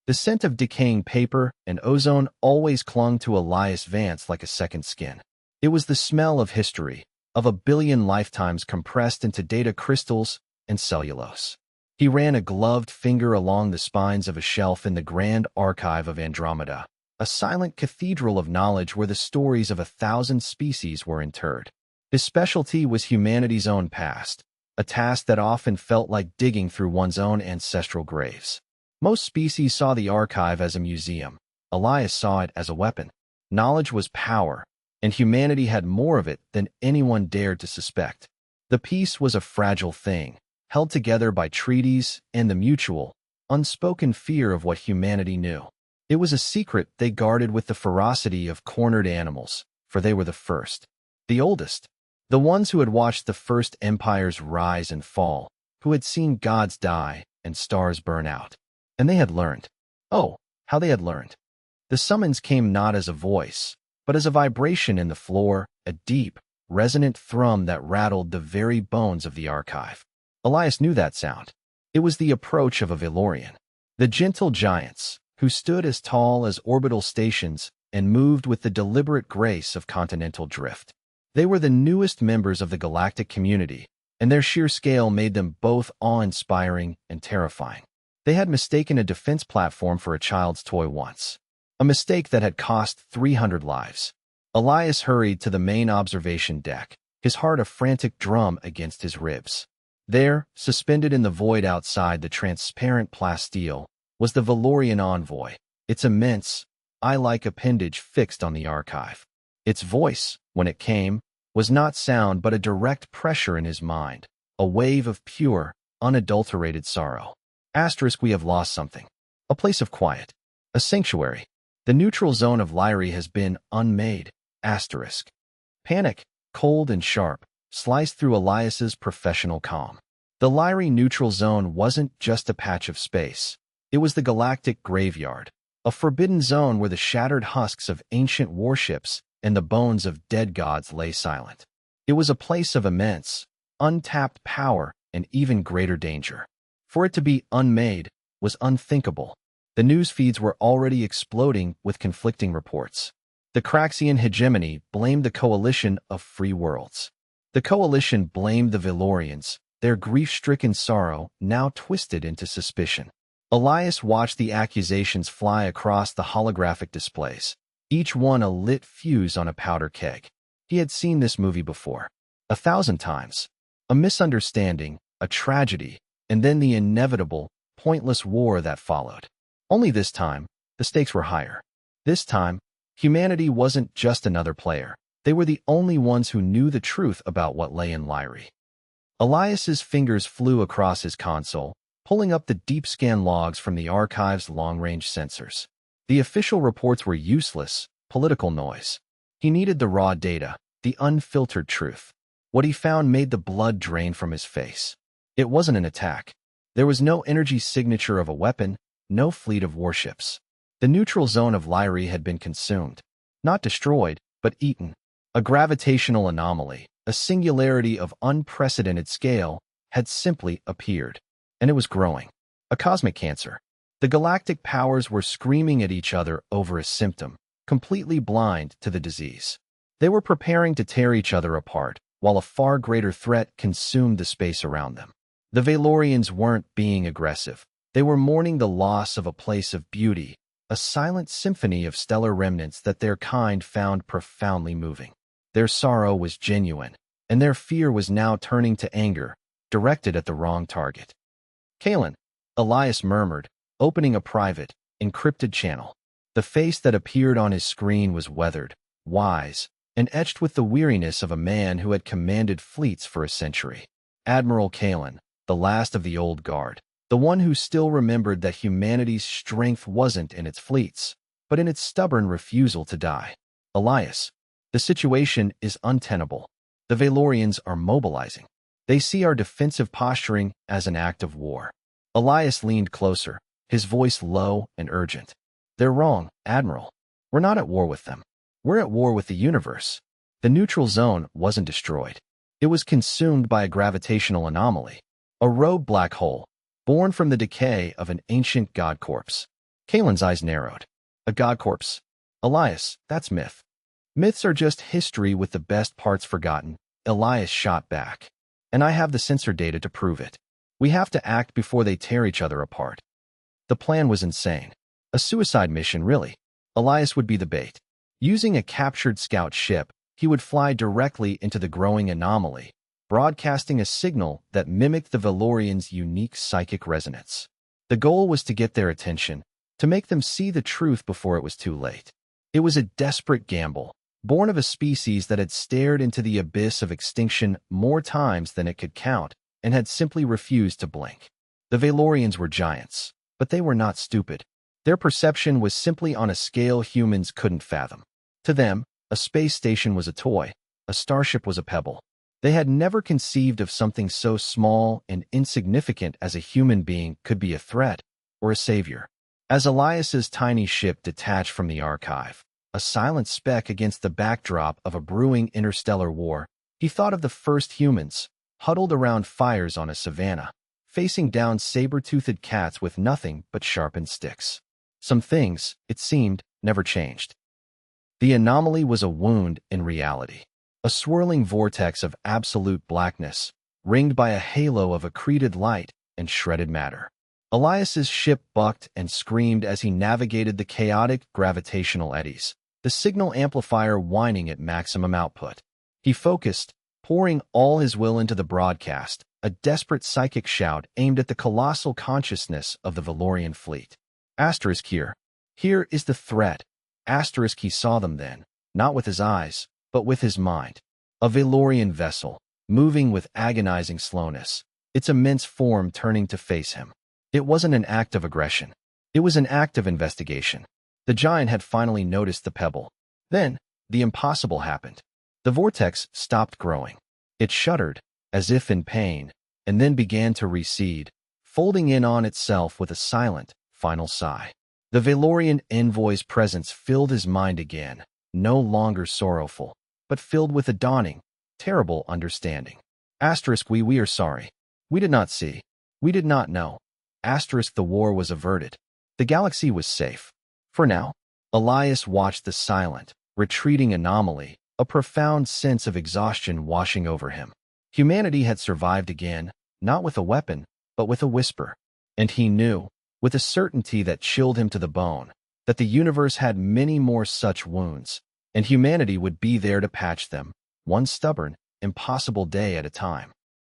The scent of decaying paper and ozone always clung to Elias Vance like a second skin. It was the smell of history, of a billion lifetimes compressed into data crystals and cellulose. He ran a gloved finger along the spines of a shelf in the Grand Archive of Andromeda, a silent cathedral of knowledge where the stories of 1,000 species were interred. His specialty was humanity's own past, a task that often felt like digging through one's own ancestral graves. Most species saw the archive as a museum. Elias saw it as a weapon. Knowledge was power, and humanity had more of it than anyone dared to suspect. The peace was a fragile thing, held together by treaties and the mutual, unspoken fear of what humanity knew. It was a secret they guarded with the ferocity of cornered animals, for they were the first, the oldest, the ones who had watched the first empires rise and fall, who had seen gods die and stars burn out. And they had learned. Oh, how they had learned. The summons came not as a voice, but as a vibration in the floor, a deep, resonant thrum that rattled the very bones of the archive. Elias knew that sound. It was the approach of a Valorian. The gentle giants, who stood as tall as orbital stations and moved with the deliberate grace of continental drift. They were the newest members of the galactic community, and their sheer scale made them both awe-inspiring and terrifying. They had mistaken a defense platform for a child's toy once, a mistake that had cost 300 lives. Elias hurried to the main observation deck, his heart a frantic drum against his ribs. There, suspended in the void outside the transparent plasteel, was the Valorian envoy, its immense, eye-like appendage fixed on the archive. Its voice, when it came, was not sound but a direct pressure in his mind, a wave of pure, unadulterated sorrow. We have lost something. A place of quiet. A sanctuary. The neutral zone of Lyri has been unmade. Panic, cold and sharp, sliced through Elias's professional calm. The Lyri neutral zone wasn't just a patch of space. It was the galactic graveyard, a forbidden zone where the shattered husks of ancient warships and the bones of dead gods lay silent. It was a place of immense, untapped power and even greater danger. For it to be unmade was unthinkable. The news feeds were already exploding with conflicting reports. The Craxian hegemony blamed the coalition of free worlds. The coalition blamed the Valorians, their grief-stricken sorrow now twisted into suspicion. Elias watched the accusations fly across the holographic displays, each one a lit fuse on a powder keg. He had seen this movie before, 1,000 times. A misunderstanding, a tragedy, and then the inevitable, pointless war that followed. Only this time, the stakes were higher. This time, humanity wasn't just another player. They were the only ones who knew the truth about what lay in Lyri. Elias's fingers flew across his console, pulling up the deep scan logs from the archive's long-range sensors. The official reports were useless, political noise. He needed the raw data, the unfiltered truth. What he found made the blood drain from his face. It wasn't an attack. There was no energy signature of a weapon, no fleet of warships. The neutral zone of Lyri had been consumed. Not destroyed, but eaten. A gravitational anomaly, a singularity of unprecedented scale, had simply appeared. And it was growing. A cosmic cancer. The galactic powers were screaming at each other over a symptom, completely blind to the disease. They were preparing to tear each other apart, while a far greater threat consumed the space around them. The Valorians weren't being aggressive. They were mourning the loss of a place of beauty, a silent symphony of stellar remnants that their kind found profoundly moving. Their sorrow was genuine, and their fear was now turning to anger, directed at the wrong target. Kalen, Elias murmured, opening a private, encrypted channel. The face that appeared on his screen was weathered, wise, and etched with the weariness of a man who had commanded fleets for a century. Admiral Kalen, the last of the old guard, the one who still remembered that humanity's strength wasn't in its fleets, but in its stubborn refusal to die. Elias, the situation is untenable. The Valorians are mobilizing. They see our defensive posturing as an act of war. Elias leaned closer, his voice low and urgent. They're wrong, Admiral. We're not at war with them. We're at war with the universe. The neutral zone wasn't destroyed. It was consumed by a gravitational anomaly, a rogue black hole, born from the decay of an ancient god corpse. Kalen's eyes narrowed. A god corpse. Elias, that's myth. Myths are just history with the best parts forgotten, Elias shot back. And I have the sensor data to prove it. We have to act before they tear each other apart. The plan was insane. A suicide mission, really. Elias would be the bait. Using a captured scout ship, he would fly directly into the growing anomaly, broadcasting a signal that mimicked the Valorians' unique psychic resonance. The goal was to get their attention, to make them see the truth before it was too late. It was a desperate gamble, born of a species that had stared into the abyss of extinction more times than it could count and had simply refused to blink. The Valorians were giants, but they were not stupid. Their perception was simply on a scale humans couldn't fathom. To them, a space station was a toy, a starship was a pebble. They had never conceived of something so small and insignificant as a human being could be a threat or a savior. As Elias's tiny ship detached from the archive, a silent speck against the backdrop of a brewing interstellar war, he thought of the first humans, huddled around fires on a savanna, facing down saber-toothed cats with nothing but sharpened sticks. Some things, it seemed, never changed. The anomaly was a wound in reality, a swirling vortex of absolute blackness, ringed by a halo of accreted light and shredded matter. Elias's ship bucked and screamed as he navigated the chaotic gravitational eddies, the signal amplifier whining at maximum output. He focused, pouring all his will into the broadcast, a desperate psychic shout aimed at the colossal consciousness of the Valorian fleet. Asterisk here. Here is the threat. Asterisk he saw them then, not with his eyes, but with his mind. A Valorian vessel, moving with agonizing slowness, its immense form turning to face him. It wasn't an act of aggression. It was an act of investigation. The giant had finally noticed the pebble. Then, the impossible happened. The vortex stopped growing. It shuddered, as if in pain, and then began to recede, folding in on itself with a silent, final sigh. The Valorian envoy's presence filled his mind again, no longer sorrowful, but filled with a dawning, terrible understanding. Asterisk we are sorry. We did not see. We did not know. Asterisk the war was averted. The galaxy was safe. For now. Elias watched the silent, retreating anomaly, a profound sense of exhaustion washing over him. Humanity had survived again, not with a weapon, but with a whisper. And he knew, with a certainty that chilled him to the bone, that the universe had many more such wounds, and humanity would be there to patch them, one stubborn, impossible day at a time.